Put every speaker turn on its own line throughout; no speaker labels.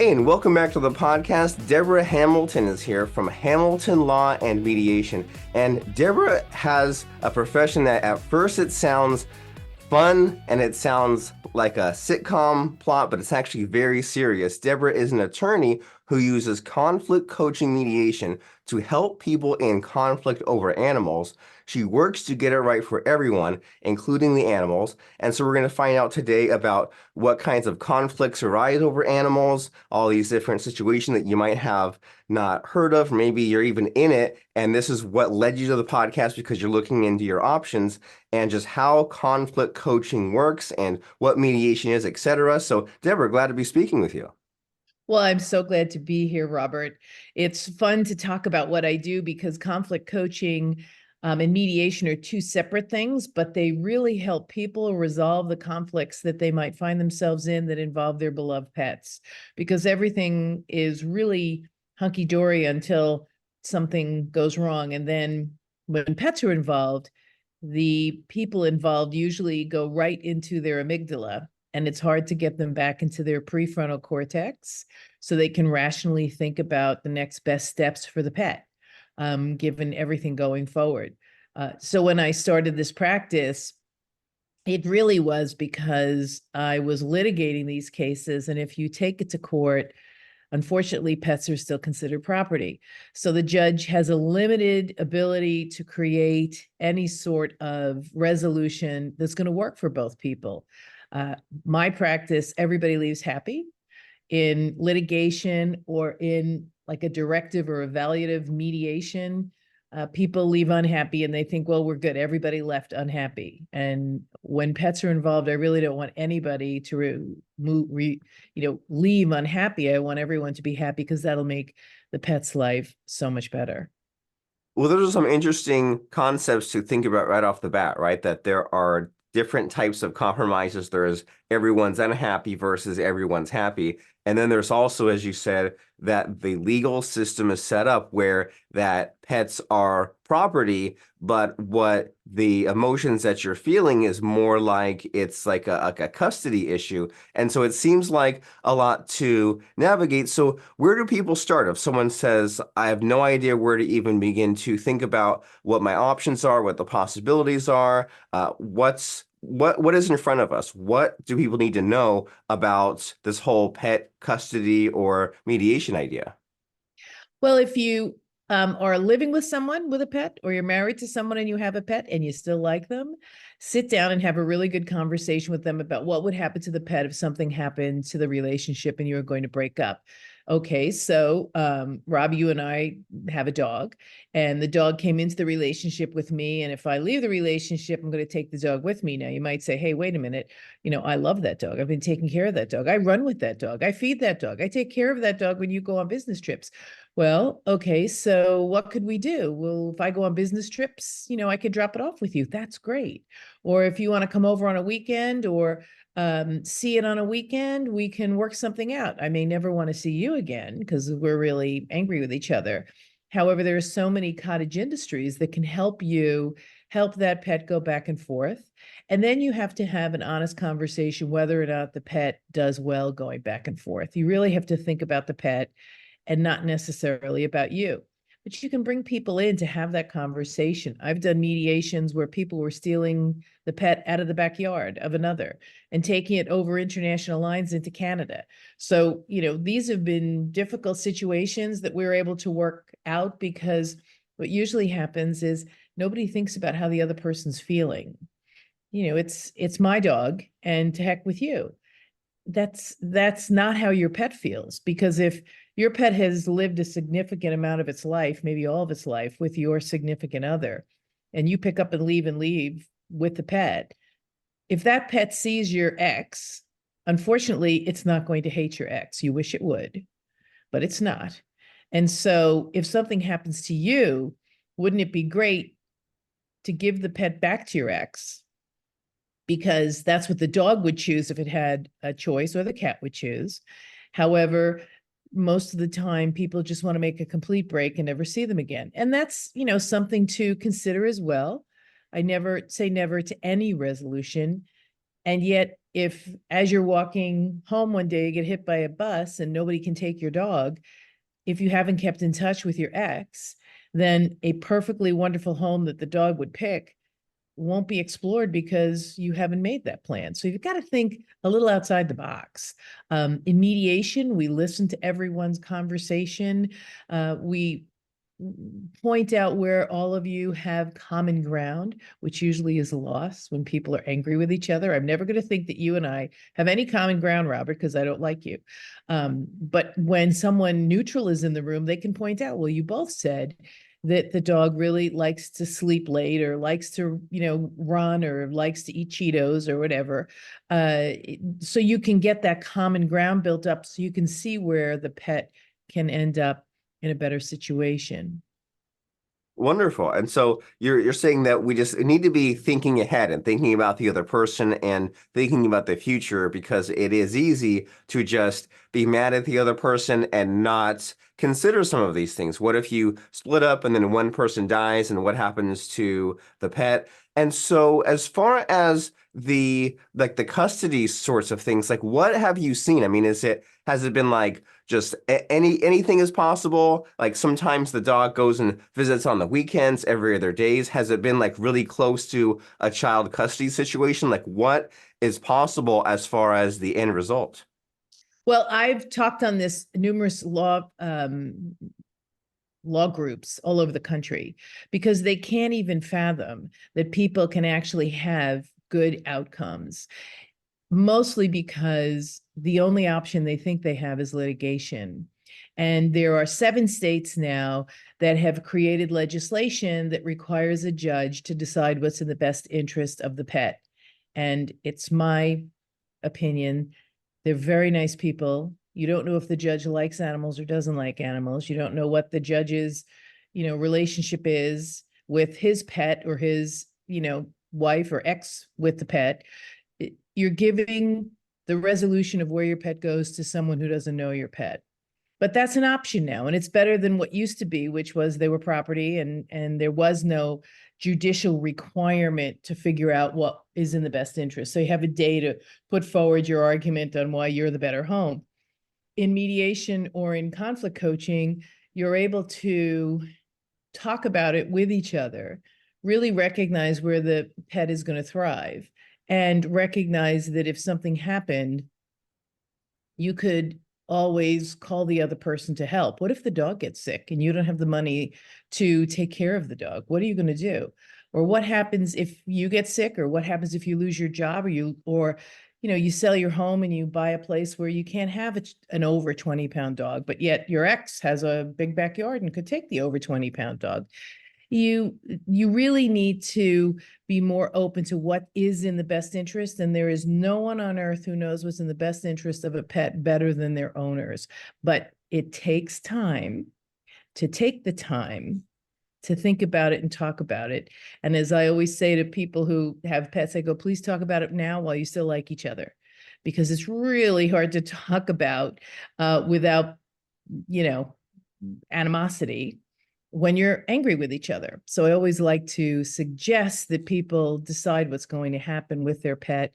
Hey, and welcome back to the podcast. Debra Hamilton is here from Hamilton Law and Mediation. And Deborah has a profession that at first it sounds fun and it sounds like a sitcom plot, but it's actually very serious. Deborah is an attorney who uses conflict coaching mediation to help people in conflict over animals. She works to get it right for everyone, including the animals. And so we're going to find out today about what kinds of conflicts arise over animals, all these different situations that you might have not heard of. Maybe you're even in it, and this is what led you to the podcast because you're looking into your options and just how conflict coaching works and what mediation is, etc. So, Deborah, glad to be speaking with you.
Well, I'm so glad to be here, Robert. It's fun to talk about what I do because conflict coaching and mediation are two separate things, but they really help people resolve the conflicts that they might find themselves in that involve their beloved pets. Because everything is really hunky-dory until something goes wrong. And then when pets are involved, the people involved usually go right into their amygdala, and it's hard to get them back into their prefrontal cortex so they can rationally think about the next best steps for the pet, given everything going forward. So when I started this practice, it really was because I was litigating these cases, and if you take it to court, unfortunately, pets are still considered property. So the judge has a limited ability to create any sort of resolution that's going to work for both people. My practice, everybody leaves happy. In litigation or in like a directive or evaluative mediation, people leave unhappy and they think, well, we're good. Everybody left unhappy. And when pets are involved, I really don't want anybody to leave unhappy. I want everyone to be happy because that'll make the pet's life so much better.
Well, those are some interesting concepts to think about right off the bat, right? That there are different types of compromises. There's everyone's unhappy versus everyone's happy. And then there's also, as you said, that the legal system is set up where that pets are property, but what the emotions that you're feeling is more like it's like a custody issue. And so it seems like a lot to navigate. So where do people start? If someone says, I have no idea where to even begin to think about what my options are, what the possibilities are, what is in front of us? What do people need to know about this whole pet custody or mediation idea?
Well, if you are living with someone with a pet, or you're married to someone and you have a pet and you still like them, sit down and have a really good conversation with them about what would happen to the pet if something happened to the relationship and you were going to break up. Okay, so Rob, you and I have a dog, and the dog came into the relationship with me. And if I leave the relationship, I'm going to take the dog with me. Now, you might say, hey, wait a minute. I love that dog. I've been taking care of that dog. I run with that dog. I feed that dog. I take care of that dog when you go on business trips. Well, okay, so what could we do? Well, if I go on business trips, I could drop it off with you. That's great. Or if you want to come over on a weekend or see it on a weekend, we can work something out. I may never want to see you again because we're really angry with each other. However, there are so many cottage industries that can help you help that pet go back and forth. And then you have to have an honest conversation whether or not the pet does well going back and forth. You really have to think about the pet and not necessarily about you. But you can bring people in to have that conversation. I've done mediations where people were stealing the pet out of the backyard of another and taking it over international lines into Canada. So, these have been difficult situations that we're able to work out because what usually happens is nobody thinks about how the other person's feeling. It's my dog, and to heck with you. That's not how your pet feels, because if your pet has lived a significant amount of its life, maybe all of its life, with your significant other, and you pick up and leave with the pet, if that pet sees your ex, unfortunately, it's not going to hate your ex. You wish it would, but it's not. And so if something happens to you, wouldn't it be great to give the pet back to your ex? Because that's what the dog would choose if it had a choice, or the cat would choose. However, most of the time, people just want to make a complete break and never see them again. And that's, something to consider as well. I never say never to any resolution. And yet, if as you're walking home one day, you get hit by a bus and nobody can take your dog, if you haven't kept in touch with your ex, then a perfectly wonderful home that the dog would pick won't be explored because you haven't made that plan. So you've got to think a little outside the box. In mediation, we listen to everyone's conversation. We point out where all of you have common ground, which usually is lost when people are angry with each other. I'm never going to think that you and I have any common ground, Robert, because I don't like you. But when someone neutral is in the room, they can point out, well, you both said that the dog really likes to sleep late or likes to, run or likes to eat Cheetos or whatever. So you can get that common ground built up so you can see where the pet can end up in a better situation.
Wonderful. And so you're saying that we just need to be thinking ahead and thinking about the other person and thinking about the future, because it is easy to just be mad at the other person and not consider some of these things. What if you split up and then one person dies, and what happens to the pet? And so as far as the custody sorts of things, like what have you seen? I mean, has it been like just anything is possible? Like sometimes the dog goes and visits on the weekends, every other days. Has it been like really close to a child custody situation? Like what is possible as far as the end result?
Well, I've talked on this numerous law groups all over the country because they can't even fathom that people can actually have good outcomes, mostly because the only option they think they have is litigation. And there are 7 states now that have created legislation that requires a judge to decide what's in the best interest of the pet. And it's my opinion, they're very nice people. You don't know if the judge likes animals or doesn't like animals. You don't know what the judge's, relationship is with his pet or his, wife or ex with the pet. You're giving the resolution of where your pet goes to someone who doesn't know your pet. But that's an option now, and it's better than what used to be, which was they were property and there was no judicial requirement to figure out what is in the best interest. So you have a day to put forward your argument on why you're the better home. In mediation or in conflict coaching, you're able to talk about it with each other, really recognize where the pet is going to thrive, and recognize that if something happened, you could always call the other person to help. What if the dog gets sick and you don't have the money to take care of the dog? What are you going to do? Or what happens if you get sick? Or what happens if you lose your job, or you sell your home and you buy a place where you can't have an over 20-pound dog, but yet your ex has a big backyard and could take the over 20-pound dog. You really need to be more open to what is in the best interest, and there is no one on earth who knows what's in the best interest of a pet better than their owners. But it takes time to take the time to think about it and talk about it. And as I always say to people who have pets, I go, please talk about it now while you still like each other, because it's really hard to talk about without animosity when you're angry with each other. So I always like to suggest that people decide what's going to happen with their pet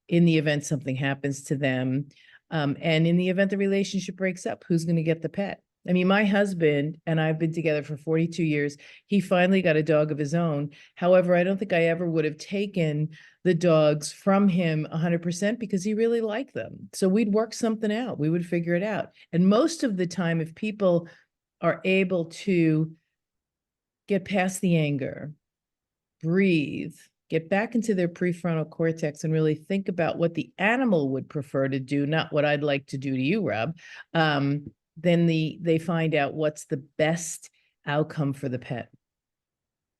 in the event something happens to them. And in the event the relationship breaks up, who's going to get the pet? I mean, my husband and I've been together for 42 years. He finally got a dog of his own. However, I don't think I ever would have taken the dogs from him 100% because he really liked them. So we'd work something out. We would figure it out. And most of the time, if people are able to get past the anger, breathe, get back into their prefrontal cortex and really think about what the animal would prefer to do, not what I'd like to do to you, Rob, then they find out what's the best outcome for the pet.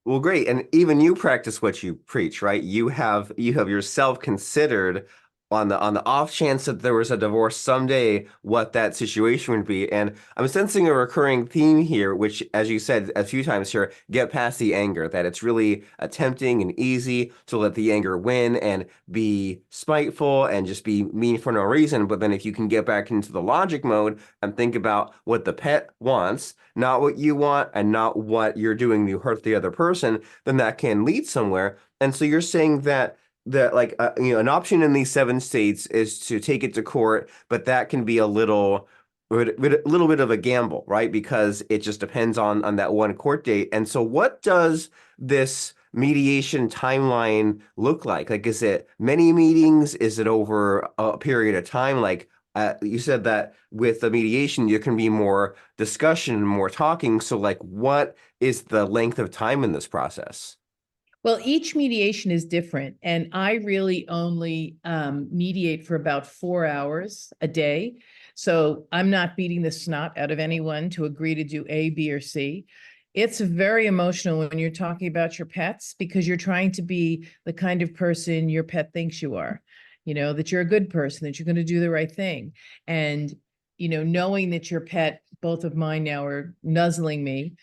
Well, great. And even you practice what you preach, right? You have yourself considered on the off chance that there was a divorce someday, what that situation would be. And I'm sensing a recurring theme here, which, as you said a few times here, get past the anger, that it's really tempting and easy to let the anger win and be spiteful and just be mean for no reason. But then if you can get back into the logic mode and think about what the pet wants, not what you want and not what you're doing to hurt the other person, then that can lead somewhere. And so you're saying that the like an option in these 7 states is to take it to court, but that can be a little bit of a gamble, right? Because it just depends on that one court date. And so what does this mediation timeline look like? Like, is it many meetings? Is it over a period of time? Like, you said that with the mediation, there can be more discussion, more talking. So, like, what is the length of time in this process?
Well, each mediation is different, and I really only mediate for about 4 hours a day. So I'm not beating the snot out of anyone to agree to do A, B, or C. It's very emotional when you're talking about your pets because you're trying to be the kind of person your pet thinks you are, that you're a good person, that you're going to do the right thing. And, knowing that your pet, both of mine now are nuzzling me,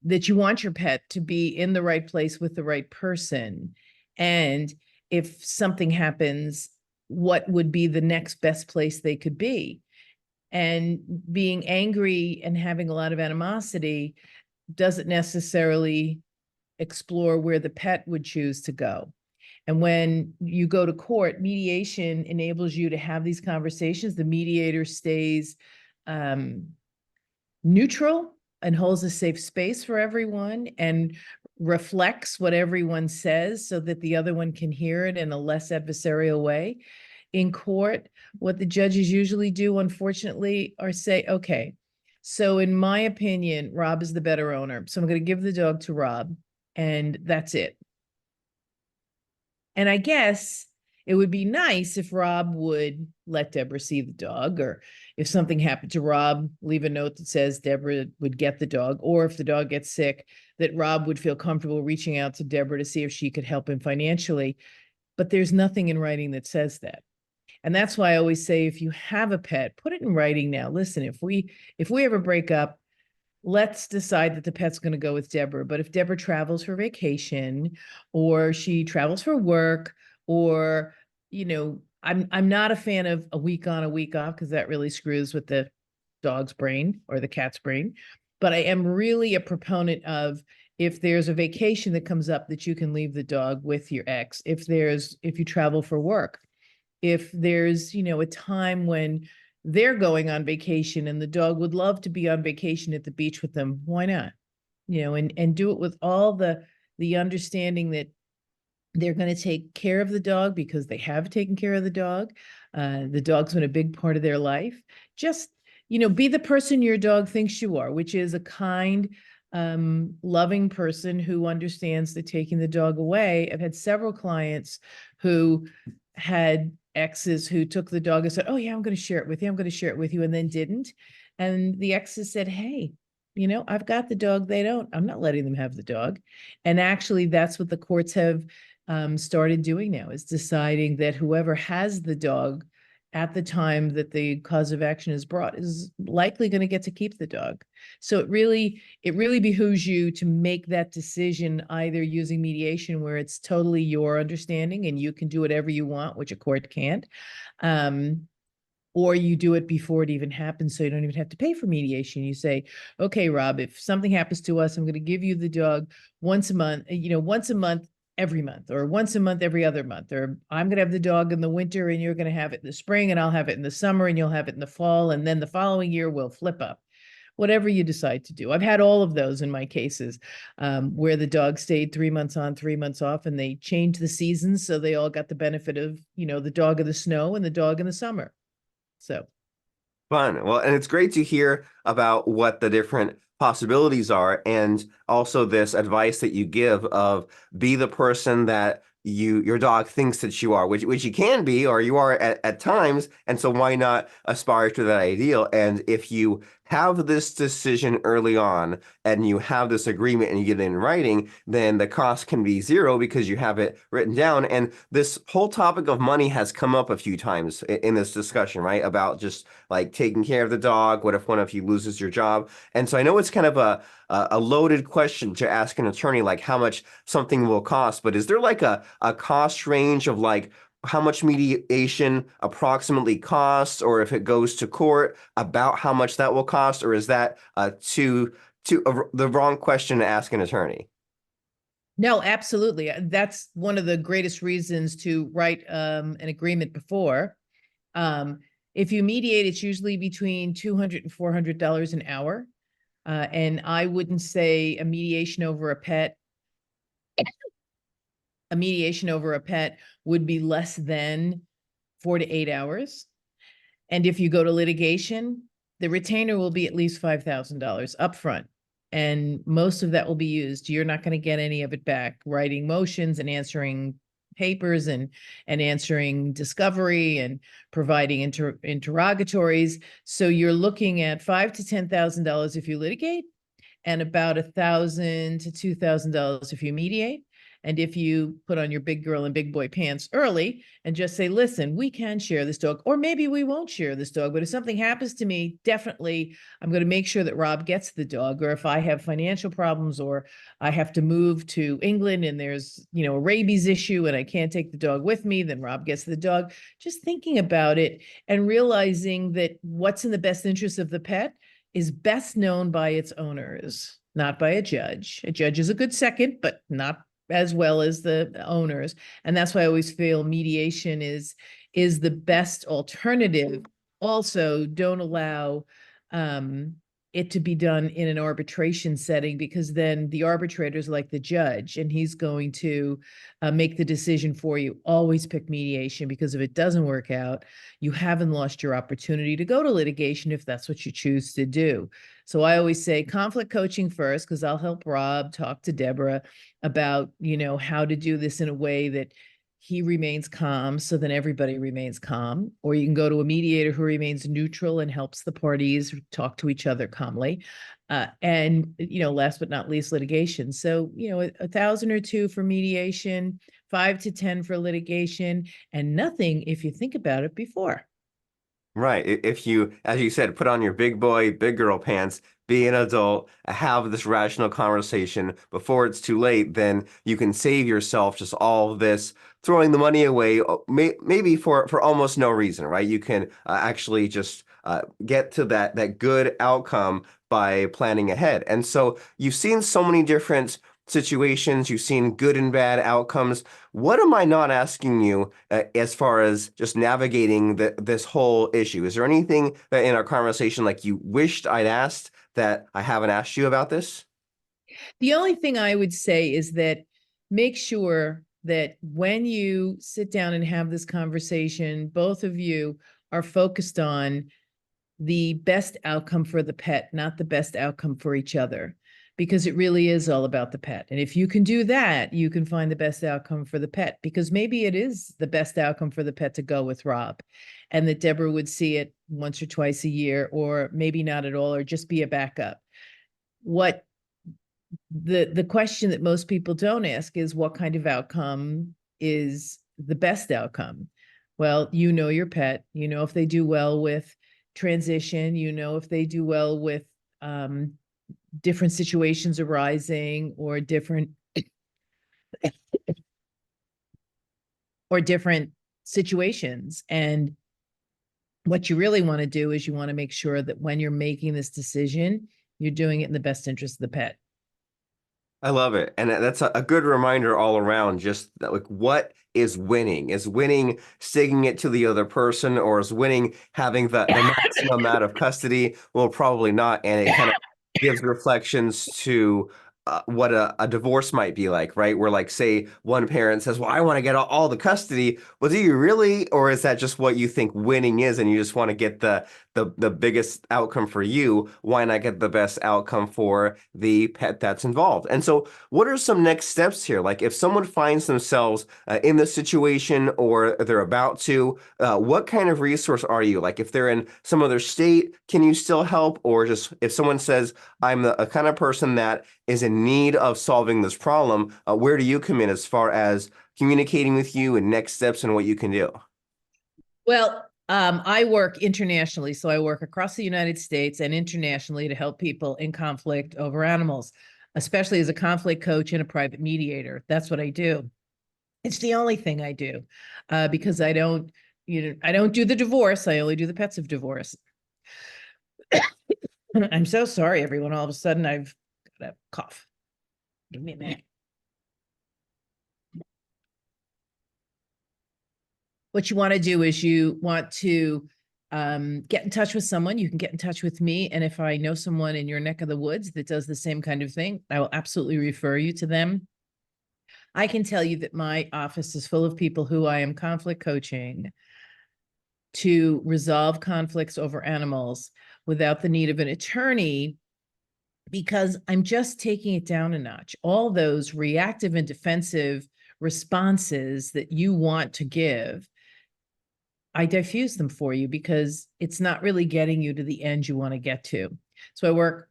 that you want your pet to be in the right place with the right person. And if something happens, what would be the next best place they could be? And being angry and having a lot of animosity doesn't necessarily explore where the pet would choose to go. And when you go to court, mediation enables you to have these conversations. The mediator stays neutral and holds a safe space for everyone and reflects what everyone says so that the other one can hear it in a less adversarial way. In court, what the judges usually do, unfortunately, are say, okay, so in my opinion, Rob is the better owner. So I'm going to give the dog to Rob, and that's it. And I guess it would be nice if Rob would let Deborah see the dog, or if something happened to Rob, leave a note that says Deborah would get the dog, or if the dog gets sick, that Rob would feel comfortable reaching out to Deborah to see if she could help him financially. But there's nothing in writing that says that. And that's why I always say, if you have a pet, put it in writing now. Listen, if we ever break up, let's decide that the pet's going to go with Deborah. But if Deborah travels for vacation, or she travels for work, or, I'm not a fan of a week on, a week off, because that really screws with the dog's brain or the cat's brain. But I am really a proponent of, if there's a vacation that comes up, that you can leave the dog with your ex. If you travel for work, if there's, a time when they're going on vacation and the dog would love to be on vacation at the beach with them, why not? And do it with all the understanding that they're going to take care of the dog because they have taken care of the dog. The dog's been a big part of their life. Just, be the person your dog thinks you are, which is a kind, loving person who understands that taking the dog away. I've had several clients who had exes who took the dog and said, oh yeah, I'm going to share it with you. I'm going to share it with you. And then didn't. And the exes said, hey, I've got the dog. They don't. I'm not letting them have the dog. And actually, that's what the courts have started doing now, is deciding that whoever has the dog at the time that the cause of action is brought is likely going to get to keep the dog. So it really behooves you to make that decision, either using mediation, where it's totally your understanding and you can do whatever you want, which a court can't, or you do it before it even happens, so you don't even have to pay for mediation. You say, okay, Rob, if something happens to us, I'm going to give you the dog once a month, once a month, every month, or once a month, every other month, or I'm going to have the dog in the winter and you're going to have it in the spring, and I'll have it in the summer and you'll have it in the fall. And then the following year we'll flip up, whatever you decide to do. I've had all of those in my cases, where the dog stayed 3 months on, 3 months off, and they changed the seasons. So they all got the benefit of, the dog in the snow and the dog in the summer. So
Fun. Well, and it's great to hear about what the different possibilities are, and also this advice that you give of be the person that your dog thinks that you are, which you can be, or you are at times. And so why not aspire to that ideal? And if you have this decision early on and you have this agreement and you get it in writing, then the cost can be zero because you have it written down. And this whole topic of money has come up a few times in this discussion, right? About just like taking care of the dog. What if one of you loses your job? And so I know it's kind of a loaded question to ask an attorney, like how much something will cost, but is there like a cost range of like how much mediation approximately costs, or if it goes to court, about how much that will cost, or is that the wrong question to ask an attorney?
No, absolutely. That's one of the greatest reasons to write an agreement before. Um, if you mediate, it's usually between $200 and $400 an hour. And I wouldn't say a mediation over a pet would be less than 4 to 8 hours. And if you go to litigation, the retainer will be at least $5,000 upfront. And most of that will be used. You're not going to get any of it back. Writing motions and answering papers and answering discovery and providing interrogatories. So you're looking at $5,000 to $10,000 if you litigate, and about $1,000 to $2,000 if you mediate. And if you put on your big girl and big boy pants early and just say, listen, we can share this dog, or maybe we won't share this dog, but if something happens to me, definitely I'm going to make sure that Rob gets the dog. Or if I have financial problems, or I have to move to England and there's, a rabies issue and I can't take the dog with me, then Rob gets the dog. Just thinking about it and realizing that what's in the best interest of the pet is best known by its owners, not by a judge. A judge is a good second, but not as well as the owners. And that's why I always feel mediation is the best alternative. Also, don't allow it to be done in an arbitration setting, because then the arbitrator's like the judge and he's going to make the decision for you. Always pick mediation, because if it doesn't work out, you haven't lost your opportunity to go to litigation if that's what you choose to do. So I always say conflict coaching first, because I'll help Rob talk to Deborah about, how to do this in a way that he remains calm, so then everybody remains calm. Or you can go to a mediator who remains neutral and helps the parties talk to each other calmly. And, last but not least, litigation. So, $1,000 or $2,000 for mediation, 5 to 10 for litigation, and nothing if you think about it before.
Right. If you, as you said, put on your big boy, big girl pants, be an adult, have this rational conversation before it's too late, then you can save yourself just all of this throwing the money away, maybe for almost no reason, right? You can actually just get to that good outcome by planning ahead. And so you've seen so many different situations, you've seen good and bad outcomes. What am I not asking you as far as just navigating this whole issue? Is there anything that in our conversation like you wished I'd asked that I haven't asked you about this?
The only thing I would say is that make sure that when you sit down and have this conversation, both of you are focused on the best outcome for the pet, not the best outcome for each other, because it really is all about the pet. And if you can do that, you can find the best outcome for the pet, because maybe it is the best outcome for the pet to go with Rob, and that Deborah would see it once or twice a year, or maybe not at all, or just be a backup. What the question that most people don't ask is, what kind of outcome is the best outcome? Well, your pet, if they do well with transition, if they do well with different situations arising, or different situations. And what you really want to do is you want to make sure that when you're making this decision, you're doing it in the best interest of the pet.
I love it. And that's a good reminder all around, just that, like, what is winning? Is winning sticking it to the other person, or is winning having the maximum amount of custody? Well, probably not. And it kind of gives reflections to what a divorce might be like, right? Where, like, say one parent says, well, I want to get all the custody. Well, do you really? Or is that just what you think winning is, and you just want to get the biggest outcome for you? Why not get the best outcome for the pet that's involved? And so what are some next steps here? Like, if someone finds themselves in this situation, or they're about to, what kind of resource are you? Like, if they're in some other state, can you still help? Or just if someone says, I'm a kind of person that is in need of solving this problem, where do you come in as far as communicating with you and next steps and what you can do?
Well, I work internationally, so I work across the United States and internationally to help people in conflict over animals, especially as a conflict coach and a private mediator. That's what I do. It's the only thing I do, because I don't do the divorce. I only do the pets of divorce. I'm so sorry, everyone. All of a sudden, I've got a cough. Give me a minute. What you want to do is you want to get in touch with someone. You can get in touch with me. And if I know someone in your neck of the woods that does the same kind of thing, I will absolutely refer you to them. I can tell you that my office is full of people who I am conflict coaching to resolve conflicts over animals without the need of an attorney, because I'm just taking it down a notch. All those reactive and defensive responses that you want to give, I diffuse them for you because it's not really getting you to the end you want to get to. So I work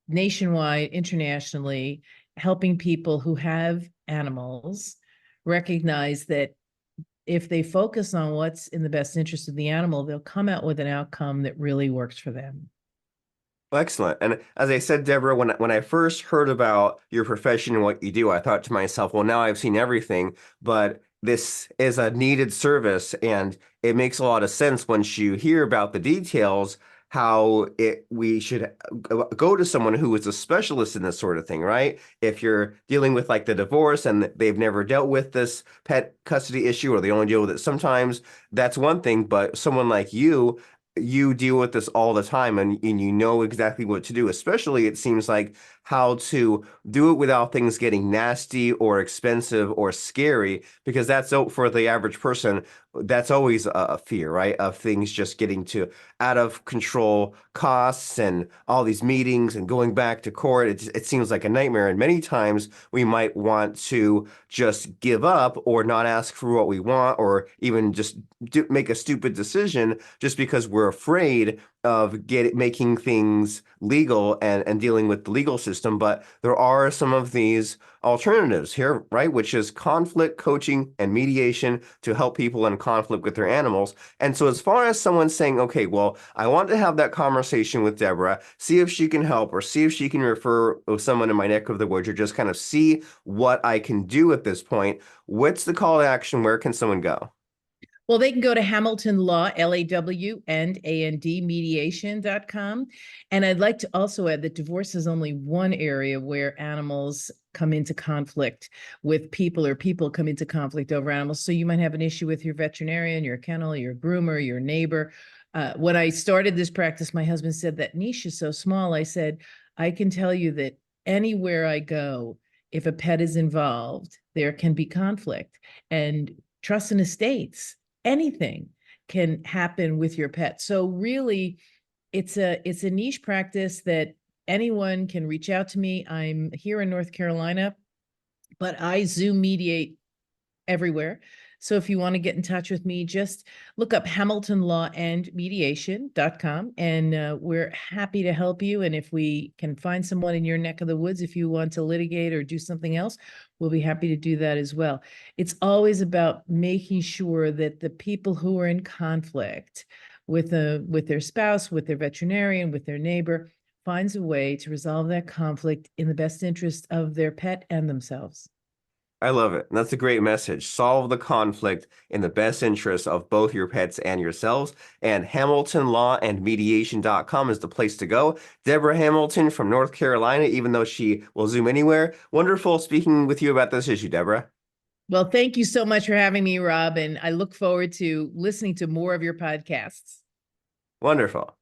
nationwide, internationally, helping people who have animals recognize that if they focus on what's in the best interest of the animal, they'll come out with an outcome that really works for them.
Excellent. And as I said, Deborah, when I first heard about your profession and what you do, I thought to myself, well, now I've seen everything, but this is a needed service, and it makes a lot of sense once you hear about the details, how we should go to someone who is a specialist in this sort of thing, right? If you're dealing with like the divorce and they've never dealt with this pet custody issue, or they only deal with it sometimes, that's one thing. But someone like you deal with this all the time, and you know exactly what to do, especially it seems like how to do it without things getting nasty or expensive or scary, because that's for the average person, that's always a fear, right? Of things just getting to out of control costs and all these meetings and going back to court. It seems like a nightmare. And many times we might want to just give up or not ask for what we want, or even just make a stupid decision just because we're afraid of making things legal and dealing with the legal system. But there are some of these alternatives here, right? Which is conflict coaching and mediation to help people in conflict with their animals. And so as far as someone saying, okay, well, I want to have that conversation with Deborah, see if she can help, or see if she can refer someone in my neck of the woods, or just kind of see what I can do at this point, what's the call to action? Where can someone go?
Well, they can go to Hamilton Law, LAW, and AND mediation.com. And I'd like to also add that divorce is only one area where animals come into conflict with people, or people come into conflict over animals. So you might have an issue with your veterinarian, your kennel, your groomer, your neighbor. When I started this practice, my husband said that niche is so small. I said, I can tell you that anywhere I go, if a pet is involved, there can be conflict. And trust in estates, anything can happen with your pet. So really, it's a niche practice that anyone can reach out to me. I'm here in North Carolina, but I Zoom mediate everywhere. So if you want to get in touch with me, just look up Hamilton Law and Mediation.com, and we're happy to help you. And if we can find someone in your neck of the woods, if you want to litigate or do something else, we'll be happy to do that as well. It's always about making sure that the people who are in conflict with their spouse, with their veterinarian, with their neighbor, finds a way to resolve that conflict in the best interest of their pet and themselves.
I love it. And that's a great message. Solve the conflict in the best interest of both your pets and yourselves. And HamiltonLawAndMediation.com is the place to go. Deborah Hamilton from North Carolina, even though she will Zoom anywhere. Wonderful speaking with you about this issue, Deborah.
Well, thank you so much for having me, Rob. And I look forward to listening to more of your podcasts.
Wonderful.